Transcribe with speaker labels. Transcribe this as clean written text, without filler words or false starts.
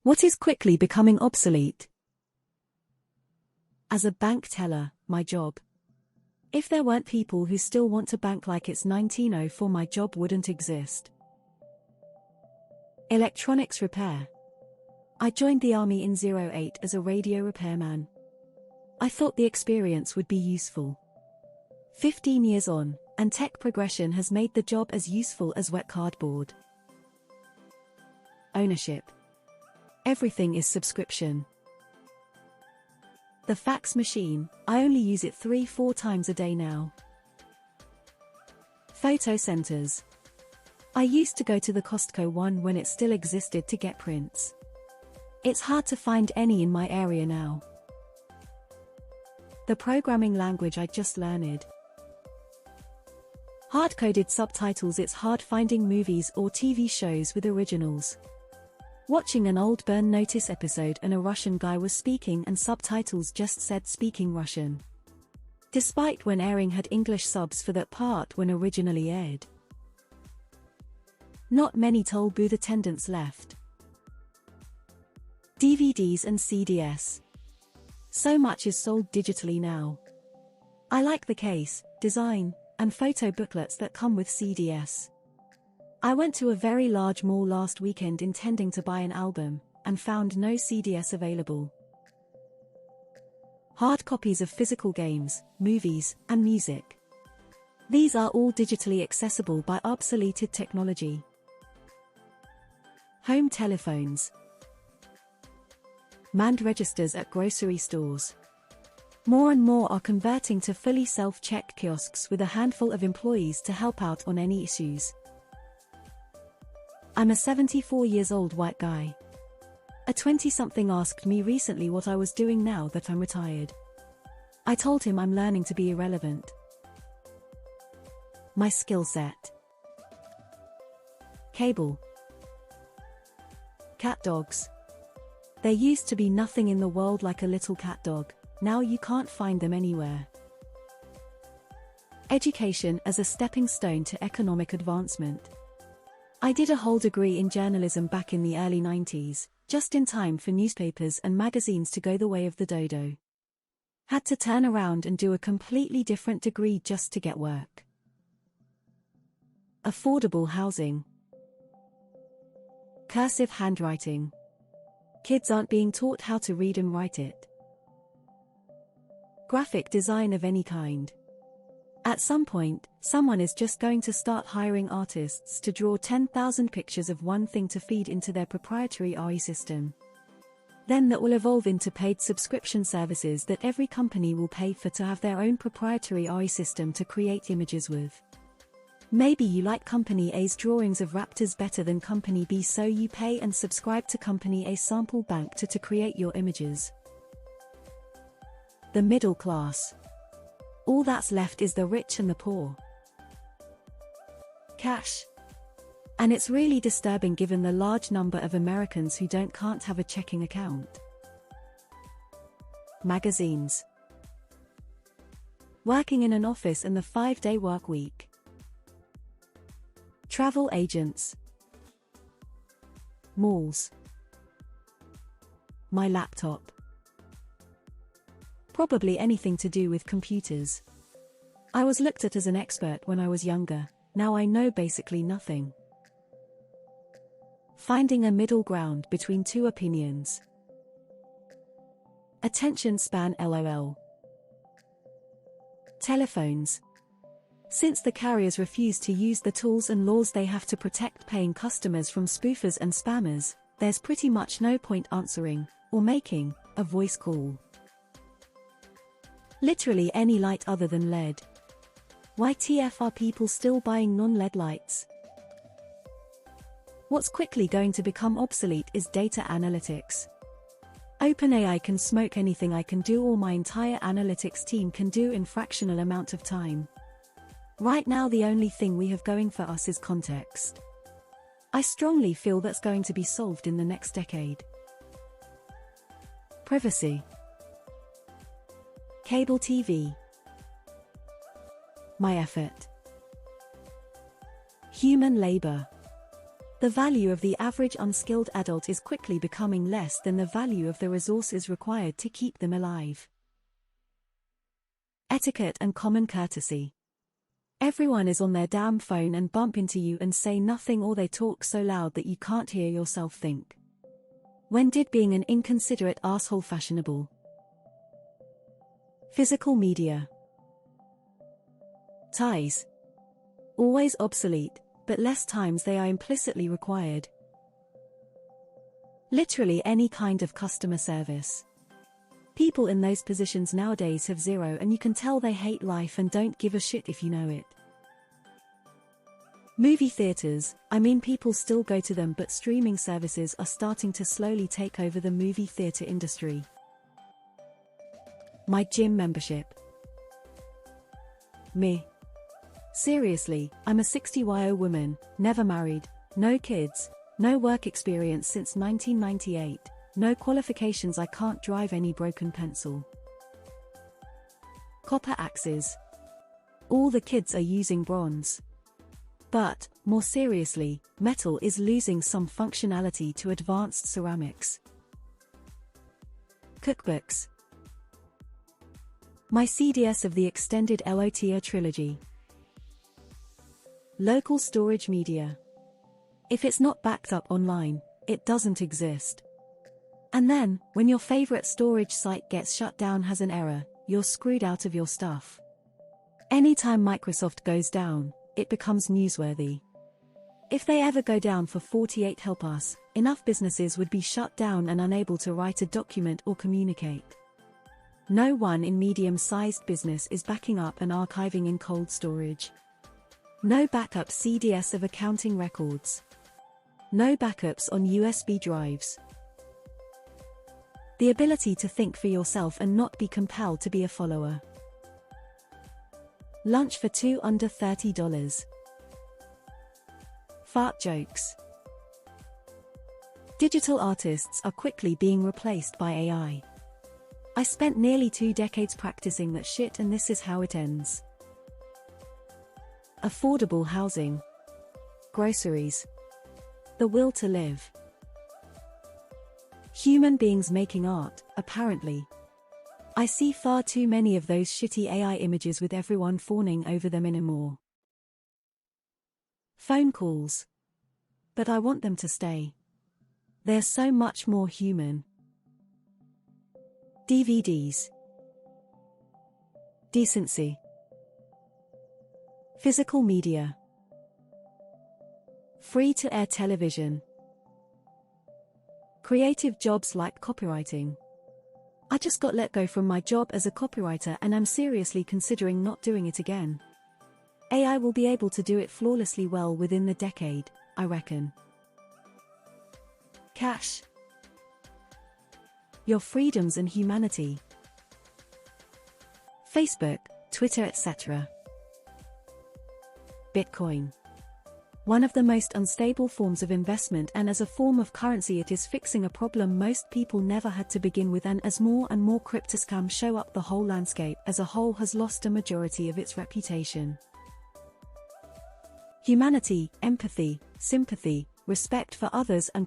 Speaker 1: What is quickly becoming obsolete? As a bank teller, my job. If there weren't people who still want to bank like it's 1904, my job wouldn't exist. Electronics repair. I joined the army in '08 as a radio repairman. I thought the experience would be useful. 15 years on, and tech progression has made the job as useful as wet cardboard. Ownership. Everything is subscription. The fax machine, I only use it 3-4 times a day now. Photo centers. I used to go to the Costco one when it still existed to get prints. It's hard to find any in my area now. The programming language I just learned. Hard-coded subtitles. It's hard finding movies or TV shows with originals. Watching an old Burn Notice episode and a Russian guy was speaking and subtitles just said speaking Russian. Despite when airing had English subs for that part when originally aired. Not many toll booth attendants left. DVDs and CDs. So much is sold digitally now. I like the case, design, and photo booklets that come with CDs. I went to a very large mall last weekend intending to buy an album, and found no CDs available. Hard copies of physical games, movies, and music. These are all digitally accessible by obsoleted technology. Home telephones. Manned registers at grocery stores. More and more are converting to fully self-check kiosks with a handful of employees to help out on any issues. I'm a 74-year-old white guy. A 20-something asked me recently what I was doing now that I'm retired. I told him I'm learning to be irrelevant. My skill set. Cable. Cat dogs. There used to be nothing in the world like a little cat dog, now you can't find them anywhere. Education as a stepping stone to economic advancement. I did a whole degree in journalism back in the early 90s, just in time for newspapers and magazines to go the way of the dodo. Had to turn around and do a completely different degree just to get work. Affordable housing. Cursive handwriting. Kids aren't being taught how to read and write it. Graphic design of any kind. At some point, someone is just going to start hiring artists to draw 10,000 pictures of one thing to feed into their proprietary RE system. Then that will evolve into paid subscription services that every company will pay for to have their own proprietary RE system to create images with. Maybe you like Company A's drawings of raptors better than Company B, so you pay and subscribe to Company A's sample bank to create your images. The middle class. All that's left is the rich and the poor. Cash. And it's really disturbing given the large number of Americans who can't have a checking account. Magazines. Working in an office and the 5-day work week. Travel agents. Malls. My laptop. Probably anything to do with computers. I was looked at as an expert when I was younger, now I know basically nothing. Finding a middle ground between two opinions. Attention span LOL. Telephones. Since the carriers refuse to use the tools and laws they have to protect paying customers from spoofers and spammers, there's pretty much no point answering, or making, a voice call. Literally any light other than LED. Why TF are people still buying non-LED lights? What's quickly going to become obsolete is data analytics. OpenAI can smoke anything I can do or my entire analytics team can do in fractional amount of time. Right now the only thing we have going for us is context. I strongly feel that's going to be solved in the next decade. Privacy. Cable TV. My effort. Human labor. The value of the average unskilled adult is quickly becoming less than the value of the resources required to keep them alive. Etiquette and common courtesy. Everyone is on their damn phone and bump into you and say nothing, or they talk so loud that you can't hear yourself think. When did being an inconsiderate asshole fashionable? Physical media. Ties. Always obsolete, but less times they are implicitly required. Literally any kind of customer service. People in those positions nowadays have zero, and you can tell they hate life and don't give a shit if you know it. Movie theaters, I mean, people still go to them, but streaming services are starting to slowly take over the movie theater industry. My gym membership. Me. Seriously, I'm a 60-year woman, never married, no kids, no work experience since 1998, no qualifications, I can't drive any broken pencil. Copper axes. All the kids are using bronze. But, more seriously, metal is losing some functionality to advanced ceramics. Cookbooks. My CDS of the extended LOTR trilogy. Local storage media. If it's not backed up online, it doesn't exist. And then, when your favorite storage site gets shut down, has an error, you're screwed out of your stuff. Anytime Microsoft goes down, it becomes newsworthy. If they ever go down for 48, help us, enough businesses would be shut down and unable to write a document or communicate. No one in medium-sized business is backing up and archiving in cold storage. No backup CDS of accounting records. No backups on USB drives. The ability to think for yourself and not be compelled to be a follower. Lunch for two under $30. Fart jokes. Digital artists are quickly being replaced by AI. I spent nearly 2 decades practicing that shit, and this is how it ends. Affordable housing. Groceries. The will to live. Human beings making art, apparently. I see far too many of those shitty AI images with everyone fawning over them anymore. Phone calls. But I want them to stay. They're so much more human. DVDs. Decency. Physical media. Free-to-air television. Creative jobs like copywriting. I just got let go from my job as a copywriter and I'm seriously considering not doing it again. AI will be able to do it flawlessly well within the decade, I reckon. Cash. Your freedoms and humanity. Facebook, Twitter, etc. Bitcoin. One of the most unstable forms of investment, and as a form of currency it is fixing a problem most people never had to begin with, and as more and more crypto scams show up, the whole landscape as a whole has lost a majority of its reputation. Humanity, empathy, sympathy, respect for others and